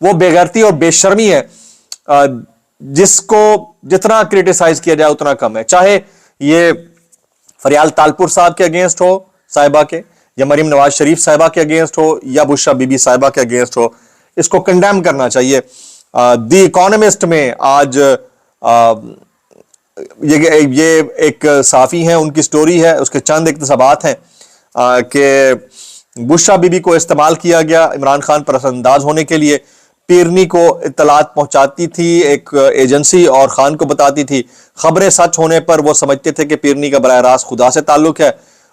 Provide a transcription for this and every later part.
وہ بےغیرتی اور بے شرمی ہے جس کو جتنا کریٹیسائز کیا جائے اتنا کم ہے. چاہے یہ فریال تالپور صاحب کے اگینسٹ ہو صاحبہ کے, یا مریم نواز شریف صاحبہ کے اگینسٹ ہو, یا بشرا بی بی صاحبہ کے اگینسٹ ہو, اس کو کنڈیم کرنا چاہیے. دی اکانومسٹ میں آج یہ ایک صحافی ہیں, ان کی سٹوری ہے, اس کے چند اقتباسات ہیں کہ بشرا بی بی کو استعمال کیا گیا عمران خان پر اثر انداز ہونے کے لیے. پیرنی کو اطلاعات پہنچاتی تھی ایک ایجنسی اور خان کو بتاتی تھی. خبریں سچ ہونے پر وہ سمجھتے تھے کہ پیرنی کا براہ راست خدا سے تعلق ہے,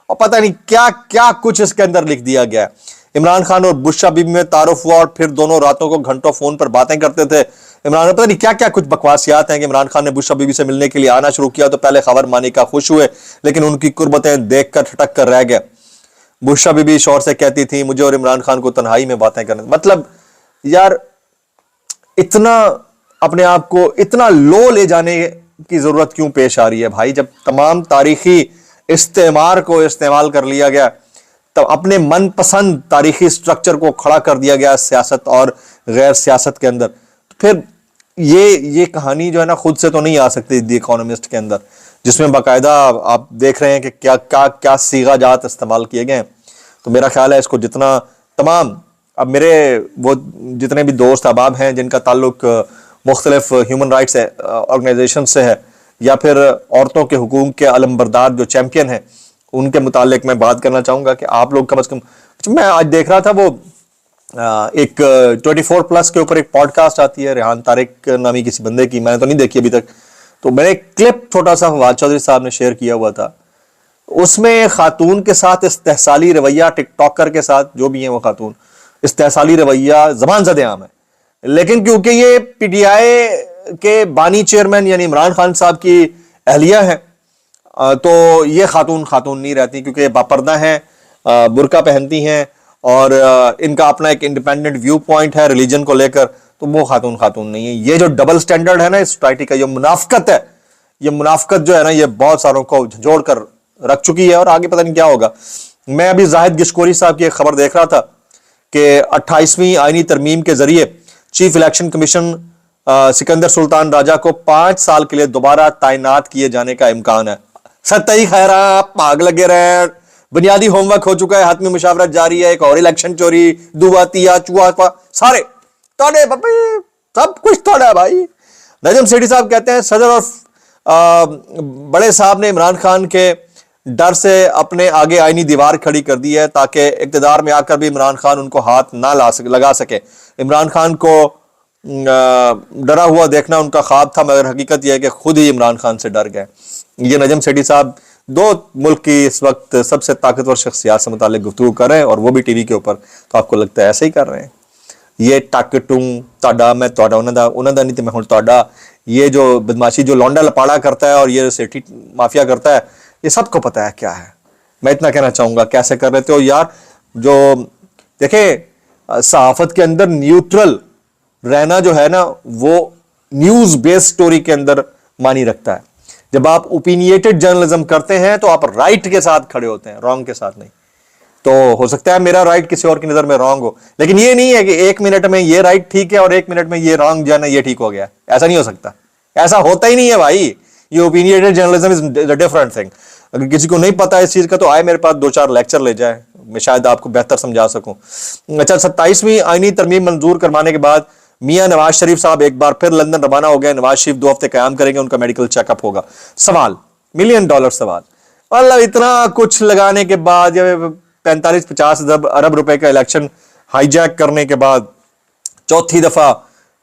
اور پتہ نہیں کیا کیا کچھ اس کے اندر لکھ دیا گیا ہے. عمران خان اور بشرا بی بی میں تعارف ہوا اور پھر دونوں راتوں کو گھنٹوں فون پر باتیں کرتے تھے. عمران پتہ نہیں کیا کیا کچھ بکواسیات ہیں کہ عمران خان نے بشرا بی بی سے ملنے کے لیے آنا شروع کیا تو پہلے خبر مانی کا خوش ہوئے, لیکن ان کی قربتیں دیکھ کر ٹھٹک کر رہ گئے. بشرا بی بی شوہر سے کہتی تھی مجھے اور عمران خان کو تنہائی میں باتیں کرنے. مطلب یار اتنا اپنے آپ کو اتنا لو لے جانے کی ضرورت کیوں پیش آ رہی ہے بھائی؟ جب تمام تاریخی استعمار کو استعمال کر لیا گیا, تب اپنے من پسند تاریخی سٹرکچر کو کھڑا کر دیا گیا سیاست اور غیر سیاست کے اندر, پھر یہ کہانی جو ہے نا خود سے تو نہیں آ سکتی دی اکانومسٹ کے اندر, جس میں باقاعدہ آپ دیکھ رہے ہیں کہ کیا صیغہ جات استعمال کیے گئے ہیں. تو میرا خیال ہے اس کو جتنا تمام اب میرے وہ جتنے بھی دوست احباب ہیں جن کا تعلق مختلف ہیومن رائٹس آرگنائزیشن سے ہے, یا پھر عورتوں کے حقوق کے علمبردار جو چیمپئن ہیں, ان کے متعلق میں بات کرنا چاہوں گا کہ آپ لوگ کم از کم, میں آج دیکھ رہا تھا وہ ایک 24+ کے اوپر ایک پوڈ کاسٹ آتی ہے ریحان طارق نامی کسی بندے کی, میں نے تو نہیں دیکھی ابھی تک, تو میں نے ایک کلپ چھوٹا سا فواد چودھری صاحب نے شیئر کیا ہوا تھا. اس میں خاتون کے ساتھ استحصالی رویہ, ٹک ٹاکر کے ساتھ جو بھی ہیں وہ خاتون, استحصالی رویہ زبان زد عام ہے, لیکن کیونکہ یہ پی ٹی آئی کے بانی چیئرمین یعنی عمران خان صاحب کی اہلیہ ہیں تو یہ خاتون نہیں رہتی, کیونکہ یہ باپردہ ہیں, برقع پہنتی ہیں اور ان کا اپنا ایک انڈیپینڈنٹ ویو پوائنٹ ہے ریلیجن کو لے کر, تو وہ خاتون نہیں ہے. یہ جو ڈبل سٹینڈرڈ ہے نا اس سوسائٹی کا, یہ منافقت ہے, یہ منافقت جو ہے نا یہ بہت ساروں کو جھنجھوڑ کر رکھ چکی ہے, اور آگے پتہ نہیں کیا ہوگا. میں ابھی زاہد گشکوری صاحب کی ایک خبر دیکھ رہا تھا کہ 28ویں آئینی ترمیم کے ذریعے چیف الیکشن کمیشن سکندر سلطان راجہ کو 5 سال کے لیے دوبارہ تعینات کیے جانے کا امکان ہے. ستائی خیرہ پاگ لگے رہے, بنیادی ہوم ورک ہو چکا ہے, حتمی مشاورت جاری ہے, ایک اور الیکشن چوری, دعاتیا چوہا سارے توڑے سب کچھ توڑا ہے بھائی. نجم سیٹھی صاحب کہتے ہیں صدر اور بڑے صاحب نے عمران خان کے ڈر سے اپنے آگے آئینی دیوار کھڑی کر دی ہے تاکہ اقتدار میں آ کر بھی عمران خان ان کو ہاتھ نہ لگا سکے. عمران خان کو ڈرا ہوا دیکھنا ان کا خواب تھا, مگر حقیقت یہ ہے کہ خود ہی عمران خان سے ڈر گئے. یہ نجم سیٹھی صاحب 2 ملک کی اس وقت سب سے طاقتور شخصیات سے متعلق گفتگو کر رہے ہیں, اور وہ بھی ٹی وی کے اوپر, تو آپ کو لگتا ہے ایسے ہی کر رہے ہیں. یہ ٹک ٹوں تاڈا میں تاڈا انہوں دا نہیں تو میں ہوں تاڈا, یہ جو بدماشی جو لونڈا لپاڑا کرتا ہے اور یہ سیٹھی مافیا کرتا ہے, یہ سب کو پتا ہے کیا ہے. میں اتنا کہنا چاہوں گا کیسے کر لیتے ہو یار. جو دیکھیں صحافت کے اندر نیوٹرل رہنا جو ہے نا وہ نیوز بیس سٹوری کے اندر معنی رکھتا ہے. جب آپ اوپینیٹڈ جرنلزم کرتے ہیں تو آپ رائٹ کے ساتھ کھڑے ہوتے ہیں, رانگ کے ساتھ نہیں. تو ہو سکتا ہے میرا رائٹ کسی اور کی نظر میں رانگ ہو, لیکن یہ نہیں ہے کہ 1 منٹ میں یہ رائٹ ٹھیک ہے اور 1 منٹ میں یہ رانگ جو ہے نا یہ ٹھیک ہو گیا. ایسا نہیں ہو سکتا, ایسا ہوتا ہی نہیں ہے بھائی. یہ اوپینیٹڈ جرنلزم از ڈفرنٹ تھنگ. اگر کسی کو نہیں پتا اس چیز کا تو آئے میرے پاس 2-4 لیکچر لے جائے, میں شاید آپ کو بہتر سمجھا سکوں. اچھا 27ویں آئینی ترمیم منظور کروانے کے بعد میاں نواز شریف صاحب ایک بار پھر لندن روانہ ہو گئے. نواز شریف 2 ہفتے قیام کریں گے, ان کا میڈیکل چیک اپ ہوگا. سوال $1 ملین سوال, مطلب اتنا کچھ لگانے کے بعد 45-50 ارب روپے کا الیکشن ہائی جیک کرنے کے بعد, چوتھی دفعہ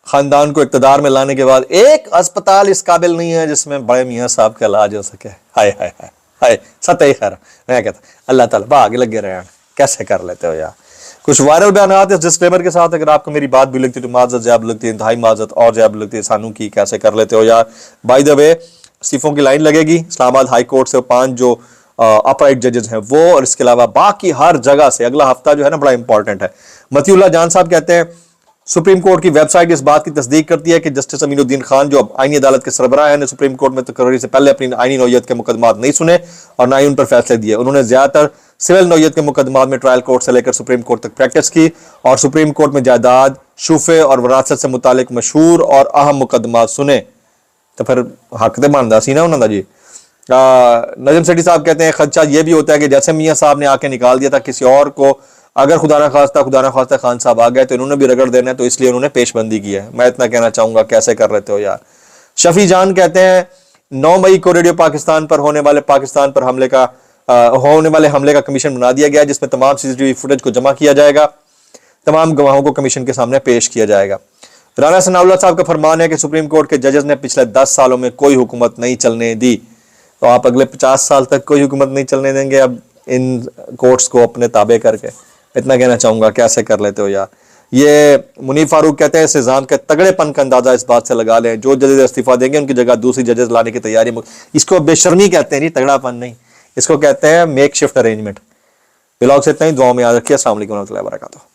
خاندان کو اقتدار میں لانے کے بعد, ایک اسپتال اس قابل نہیں ہے جس میں بڑے میاں صاحب کا علاج ہو سکے. ہائے ہائے ہائے ہائے ستائی خیر. میں کہتا اللہ تعالیٰ آگے لگے رہے ہیں, کیسے کر لیتے ہو یار. کچھ وائرل بیانات اس ڈسکلیمر کے ساتھ, اگر آپ کو میری بات بھی لگتی تو معذرت زیاب لگتی ہے, انتہائی معذرت اور زیاب لگتی ہے. سانو کی کیسے کر لیتے ہو یار. بائی دا وے استعفوں کی لائن لگے گی اسلام آباد ہائی کورٹ سے, 5 جو اپرائٹ ججز ہیں وہ, اور اس کے علاوہ باقی ہر جگہ سے. اگلا ہفتہ جو ہے نا بڑا امپورٹنٹ ہے. متی اللہ جان صاحب کہتے ہیں سپریم کورٹ کی ویب سائٹ اس بات کی تصدیق کرتی ہے کہ جسٹس امین الدین خان جو آئینی عدالت کے سربراہ ہیں نے سپریم کورٹ میں تقرری سے پہلے اپنی آئینی نوعیت کے مقدمات نہیں سنے اور نہ ہی ان پر فیصلے دیے. انہوں نے زیادہ تر سول نوعیت کے مقدمات میں ٹرائل کورٹ سے لے کر سپریم کورٹ تک پریکٹس کی, اور سپریم کورٹ میں جائیداد شوفے اور وراثت سے متعلق مشہور اور اہم مقدمات سنے تو پھر حق تو بنتا سی نا انہوں کا جی۔ نجم سیٹھی صاحب کہتے ہیں خدشہ یہ بھی ہوتا ہے کہ جیسے میاں صاحب نے آ کے نکال دیا تھا کسی اور کو، اگر خدا نہ خواستہ خان صاحب آ گئے تو انہوں نے بھی رگڑ دینا ہے، تو اس لیے انہوں نے پیش بندی کی ہے۔ میں اتنا کہنا چاہوں گا، کیسے کر لیتے ہو یار۔ شفیع جان کہتے ہیں 9 مئی کو ریڈیو پاکستان پر ہونے والے حملے کا کمیشن بنا دیا گیا، جس میں تمام CCTV فوٹیج کو جمع کیا جائے گا، تمام گواہوں کو کمیشن کے سامنے پیش کیا جائے گا۔ رانا ثناء اللہ صاحب کا فرمان ہے کہ سپریم کورٹ کے ججز نے پچھلے 10 سالوں میں کوئی حکومت نہیں چلنے دی، تو آپ اگلے 50 سال تک کوئی حکومت نہیں چلنے دیں گے اب ان کورٹس کو اپنے تابع کر کے؟ اتنا کہنا چاہوں گا، کیسے کر لیتے ہو یار۔ یہ منیب فاروق کہتے ہیں اس نظام کے تگڑے پن کا اندازہ اس بات سے لگا لیں جو ججز استعفیٰ دیں گے ان کی جگہ دوسری ججز لانے کی تیاری۔ اس کو بے شرمی کہتے ہیں، نہیں تگڑا پن نہیں، اس کو کہتے ہیں میک شفٹ ارینجمنٹ۔ ولاگ سے اتنا ہی، دعاؤں میں یاد رکھیے۔ السلام علیکم ورحمۃ اللہ وبرکاتہ۔